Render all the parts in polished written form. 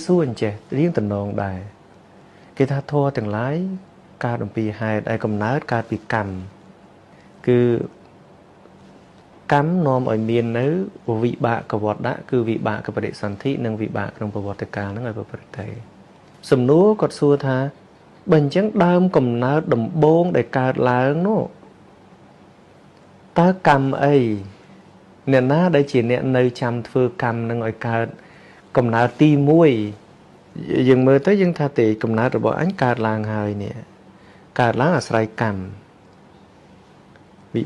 សួរអញ្ចេះរៀងតំណងដែរគេថាធម៌ទាំងឡាយកើតអំពីហេតុឯកំណើតកើតពីកម្មគឺកម្មនាំឲ្យមាននៅវិបាកវត្តៈគឺវិបាកបដិសន្ធិនិងវិបាកក្នុងប្រវត្តិកាលហ្នឹងឲ្យប្រព្រឹត្តទៅសំណួរគាត់សួរថាបើអញ្ចឹងដើមកំណើតដំបូងដែលកើតឡើងនោះតើកម្មអីអ្នកណាដែលជាអ្នកនៅចាំធ្វើកម្មនឹងឲ្យកើតកំណើតទី1យើងមើលទៅយើងថាទេកំណើតរបស់អញកើតឡើងហើយនេះកើតឡើងអាស្រ័យកម្មវិ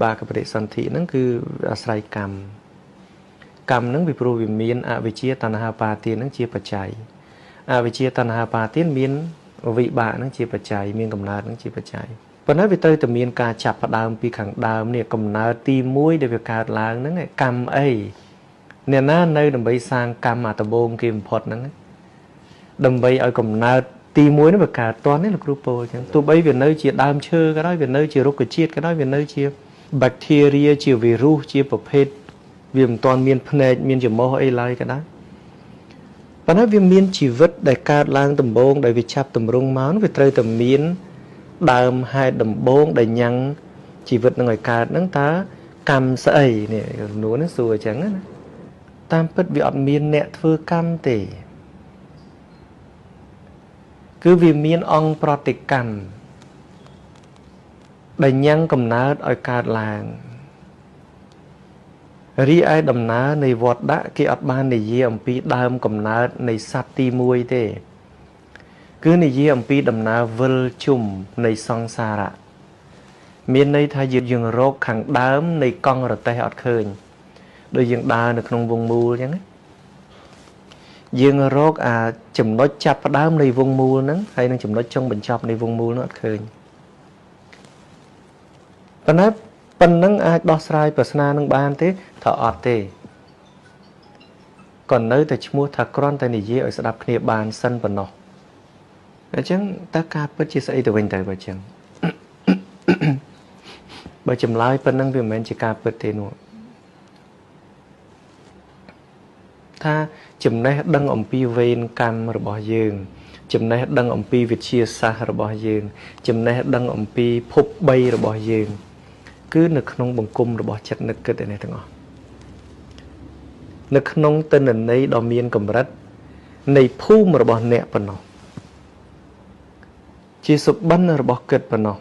បាកបដិសន្ធិហ្នឹងគឺអាស្រ័យកម្មហ្នឹងពីព្រោះវាមានអវិជ្ជាតណ្ហាបាទានហ្នឹងជាបច្ច័យអវិជ្ជាតណ្ហាបាទានមានវិបាកហ្នឹងជាបច្ច័យមានកំណើតហ្នឹងជាបច្ច័យប៉ុន្តែវាត្រូវតែមានការចាប់ផ្ដើមពីខាងដើមនេះកំណើតទី1ដែលវាកើតឡើងហ្នឹងកម្មអីអ្នកណានៅដើម្បីសាងកម្មអាដំបូងគេបំផុតហ្នឹងដើម្បីឲ្យកំណើតទី1នេះវាកើតតនេះលោកគ្រូពោលអញ្ចឹងទោះបីវានៅជាដើមឈើក៏ដោយវានៅជារុក្ខជាតិក៏ដោយវានៅជា bacteria ជា virus ជាប្រភេទវាមិនទាន់មានភ្នែកមានច្រមុះអីឡើយក៏ដោយប៉ុន្តែវាមានជីវិតដែលកើតឡើងដំបូងដែលវាចាប់តម្រង់មកវាត្រូវតែមានដើមហេតុដំបូងដែលញ៉ាំងជីវិតនឹងឲ្យកើតហ្នឹងតើកម្មស្អីនេះសំណួរនេះសួរអញ្ចឹងណាតាមពិតវាអត់មានអ្នកធ្វើកម្មទេគឺវាមានអង្គប្រតិកម្មដែលញ៉ាំងកំណើតឲ្យកើតឡើងរីឯដំណើរនៃវត្តដាក់គេអត់បាននិយាយអំពីដើមកំណើតនៃសត្វទី1ទេគឺនិយាយអំពីដំណើរវិលជុំនៃសង្សារៈមានន័យថាយើងរកខាងដើមនៃកង់រទេះអត់ឃើញដូចយើងដើរនៅក្នុងវងមូលអញ្ចឹងយើងរកចំណុចចាប់ផ្ដើមនៃវងមូលហ្នឹងហើយនឹងចំណុចចុងបញ្ចប់នៃវងមូលនោះអត់ឃើញប៉ុន្តែប៉ុណ្ណឹងអាចដោះស្រាយប្រស្នានឹងបានទេថាអត់ទេក៏នៅតែឈ្មោះថាគ្រាន់តែនិយាយឲ្យស្ដាប់គ្នាបានសិនប៉ុណ្ណោះអញ្ចឹងតើការពិតជាស្អីទៅវិញទៅបើអញ្ចឹងបើចម្លើយប៉ុណ្ណឹងវាមិនមែនជាការពិតទេនោះថាចំណេះដឹងអំពីវេនកម្មរបស់យើងចំណេះដឹងអំពីវិទ្យាសាស្ត្ររបស់យើងចំណេះដឹងអំពីភព3របស់យើងគឺនៅក្នុងបង្គំរបស់ចិត្តនឹកគិតនេះទាំងអស់នៅក្នុងទិន្នន័យដ៏មានកម្រិតនៃភូមិរបស់អ្នកប៉ុណ្ណោះជាសុបិនរបស់គិតប៉ុណ្ណោះ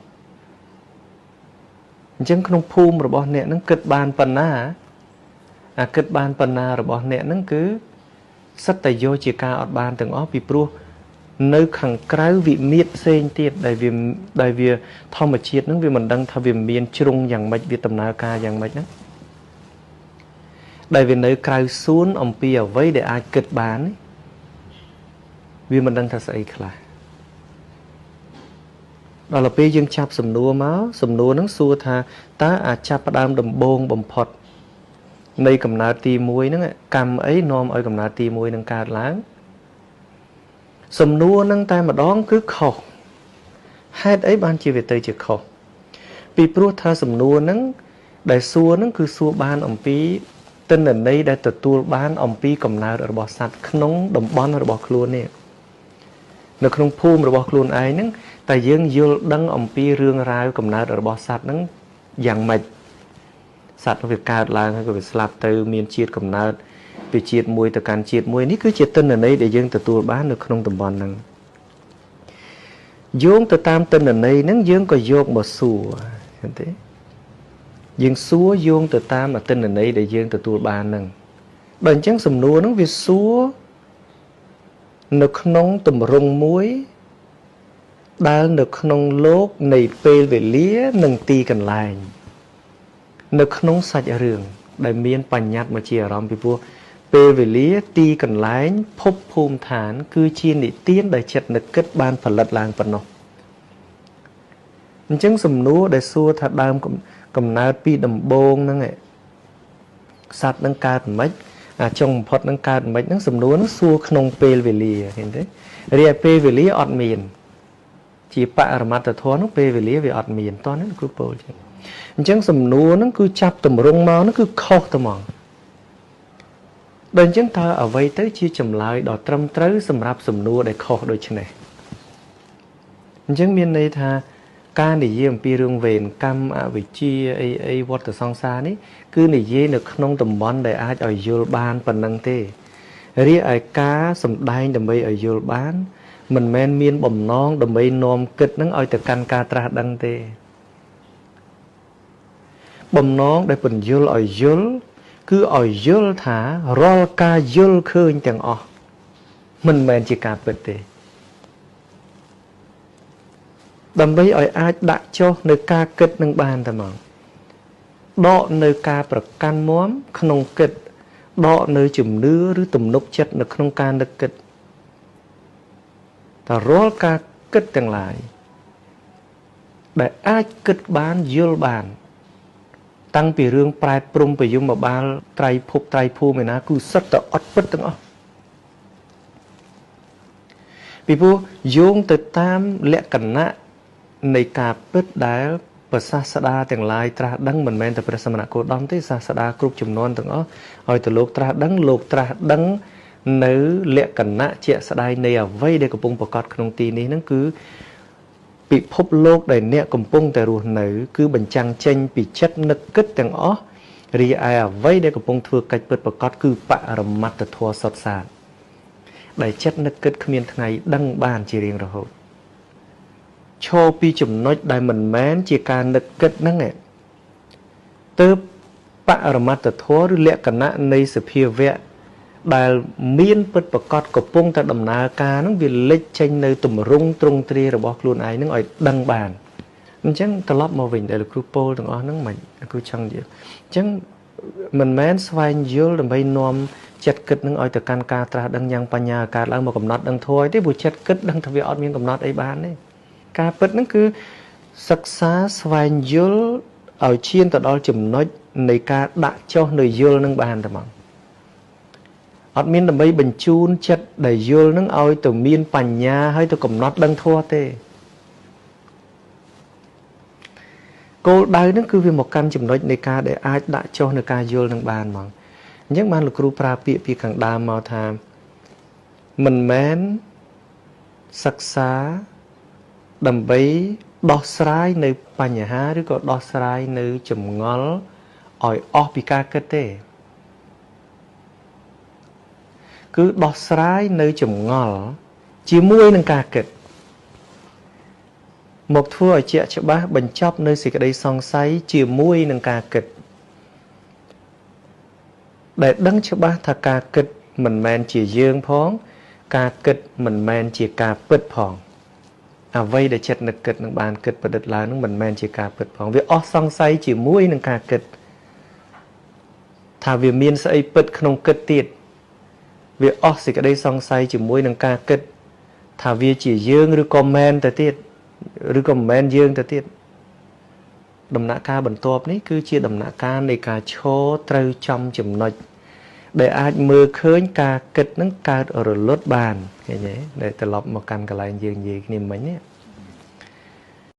អញ្ចឹងក្នុងភូមិរបស់អ្នកនឹងគិតបានប៉ុណ្ណាគិតបានប៉ុណ្ណារបស់អ្នកនឹងគឺសិតតែយកជាការអត់បានទាំងអស់ពីព្រោះនៅខាងក្រៅវិមាត្រផ្សេងទៀតដែលវាធម្មជាតិនឹងវាមិនដឹងថាវាមានជ្រុងយ៉ាងម៉េចវាដំណើរការយ៉ាងម៉េចហ្នឹងដែលវានៅក្រៅសួនអំពីអ្វីដែលអាចគិតបានវាមិនដឹងថាស្អីខ្លះដល់ពេលយើងចាប់សំណួរមកសំណួរហ្នឹងសួរថាតើអាចចាប់ផ្ដើមដំបូងបំផុតនៃកំណើតទី1ហ្នឹងកម្មអីនាំឲ្យកំណើតទី1នឹងកើតឡើងសំណួរហ្នឹងតែម្ដងគឺខុសហេតុអីបានជាវាទៅជាខុសពីព្រោះថាសំណួរហ្នឹងដែលសួរហ្នឹងគឺសួរបានអំពីទិន្នន័យដែលទទួលបានអំពីកំណើតរបស់សត្វក្នុងតំបន់របស់ខ្លួននេះនៅក្នុងភូមិរបស់ខ្លួនឯងហ្នឹងតែយើងយល់ដឹងអំពីរឿងរ៉ាវកំណើតរបស់សត្វហ្នឹងយ៉ាងម៉េចសត្វវាកើតឡើងហើយក៏វាស្លាប់ទៅមានជាតិកំណើតពីជាតិមួយទៅកាន់ជាតិមួយនេះគឺជាទិន្នន័យដែលយើងទទួលបាននៅក្នុងតំបន់ហ្នឹងយោងទៅតាមទិន្នន័យហ្នឹងយើងក៏យកមកសួរឃើញទេយើងសួរយោងទៅតាមទិន្នន័យដែលយើងទទួលបានហ្នឹងបើអញ្ចឹងសំណួរហ្នឹងវាសួរនៅក្នុងទម្រង់មួយដែលនៅក្នុងលោកនៃពេលវេលានិងទីកន្លែងនៅក្នុងសាច់រឿងដែលមានបញ្ញត្តិមកជាអារម្មណ៍ពីព្រោះពេលវេលាទីកន្លែងភពភូមិឋានគឺជានិទានដែលចិត្តនឹកគិតបានផលិតឡើងប៉ុណ្ណោះអញ្ចឹងសំណួរដែលសួរថាដើមកំណើតពីដំបូងហ្នឹងសត្វនឹងកើតមិនអាចុងបំផុតនឹងកើតមិនហ្នឹងសំណួរហ្នឹងសួរក្នុងពេលវេលាឃើញទេរីឯពេលវេលាអត់មានជាបរមត្តធម៌ហ្នឹងពេលវេលាវាអត់មានតោះហ្នឹងគ្រូពោលចឹងអញ្ចឹងសំណួរហ្នឹងគឺចាប់តម្រង់មកហ្នឹងគឺខុសទៅហ្មង Đơn chứng thơ ở vây tới chia chùm lại đỏ trâm trớ xâm rạp xùm nua để khó đôi chân này. Chứng miền này thà ca này dê pi rương vền cam vị chia ai vọt từ song xa ní cứ này dê được nông tầm bón để ai ở dô ban phần năng tê ri ai cá sầm đai đầm bay ở dô bán mình men miên bầm non đầm bay nom kịch nắng ở từ căn ca tra đăng tê bầm non để phần dô ở dô cứ ở dô thả rol ca dô khơi chẳng ọ mình men chỉ cả bật tê đầm bay ở ai đã cho nơi ca kịch nâng bàn tầm mỏng đọ nơi ca bậc can móm không kịch đọ nơi chùm nứa rứ tùm nốc chất nó không can được kịch ta rốt ca kịch chẳng lại để ai kịch bán dưa bàn tăng vì rương prai prum vì dùng mà ba trai phúc mày ná cứ rất là ớt vất từng ớt vì vô dùng từ tam lẽ cẩn nạในการเปิดได้ภาษาสดาแต่งลายตราดังเหมือนแมนแต่ภาษาโคดอมที่ศาสดากรุบจุมนอนตั้งอ๋อเอาแต่โลกตราดังเนื้อเละกันนะเจ้าสดายในเอาไว้ในกระปุงประกอบขนมตีนี้นั่นคือปีพบโลกในเนี่ยกระปุงแต่รูเนื้อคือบรรจังเชนปีชัดนึกกึศแต่งอ๋อรีไอเอาไว้ในกระปุงทัวร์กัดเปิดประกอบคือปะรมัตทัวร์สดสารได้ชัดนึกกึศขมิ้นไงดังบ้านจีเรียงเราโชว์ปีจุ่มน้อยได้เหมือนแม้นจีการนึกเกิดนั่งเนี่ยเติบปะอรมาตทัวหรือเละกันนะในสเปียเวะได้มีนเปิดประกอบกับปงแต่ดำนาการนั่งวิเล็กเชนในตุ่มรุ่งตรงตรีระบอกลุนไอ้นั่งอ่อยดังบานนั่นจังตลอดมาวิ่งได้ลูกครูโป้ถึงอ๋อนั่งใหม่ครูช่างเดียวจังเหมือนแม้นสวายเยอะแต่ใบนวมจัดกึดนั่งอ่อยแต่การการตราดังยังปัญญาการแล้วมากับน็อตดังถอยที่บุจัดกึดดังทวีออดมีกับน็อตไอ้บ้านนี่การเปิดนั่นคือศึกษาสวายเยอะเอาเชียนต่อดอลจุ่มน้อยในการดักเจ้าในเยอะนั่งบานแต่มังอดมีนแต่ไม่บรรจุนจัดได้เยอะนั่งเอาตัวมีนปัญญาให้ตัวกับน็อตดังทั่วเต้โกได้นั่นคือวิมกันจุ่มน้อยในการได้อาจดักเจ้าในการเยอะนั่งบานมังยังมันลูกครูปราปีปีขังดามมาทำมันแม้นศึกษาดำไปดอกสายในปัญหาหรือก็ดอกสายในจุ่มงอลอ่อยออกปีกาเกตคือดอกสายในจุ่มงอลจีมวยนังกาเกตหมกทั่วเจ้าฉบับบรรจบในสิ่งใดซองไซจีมวยนังกาเกตแต่ดังฉบับถ้ากาเกตมันแมนจีเยืองพ้องกาเกตมันแมนจีกาเปิดพ้องเอาไว้ได้เช็ดนึกเกิดนึกบานเกิดประดิษฐ์ลายนึกเหมือนแมนจีกาเปิดผ่องวิออซองไซจีมุ้ยนึงกาเกิดถ้าวิมีนใส่เปิดขนมเกิดติดวิออสิก็ได้ซองไซจีมุ้ยนึงกาเกิดถ้าวิจีเยืองหรือคอมเมนต์แต่ติดหรือคอมเมนต์เยืองแต่ติดดำหนักการบรรทบนี้คือเชี่ยดำหนักการในการโชว์เตาจอมจุ่มน้อยđể ai mơ khơi cả kịch nâng cả ở lốt bàn cái nhé để tập lọc một căn cái lại gì niềm mấy nhé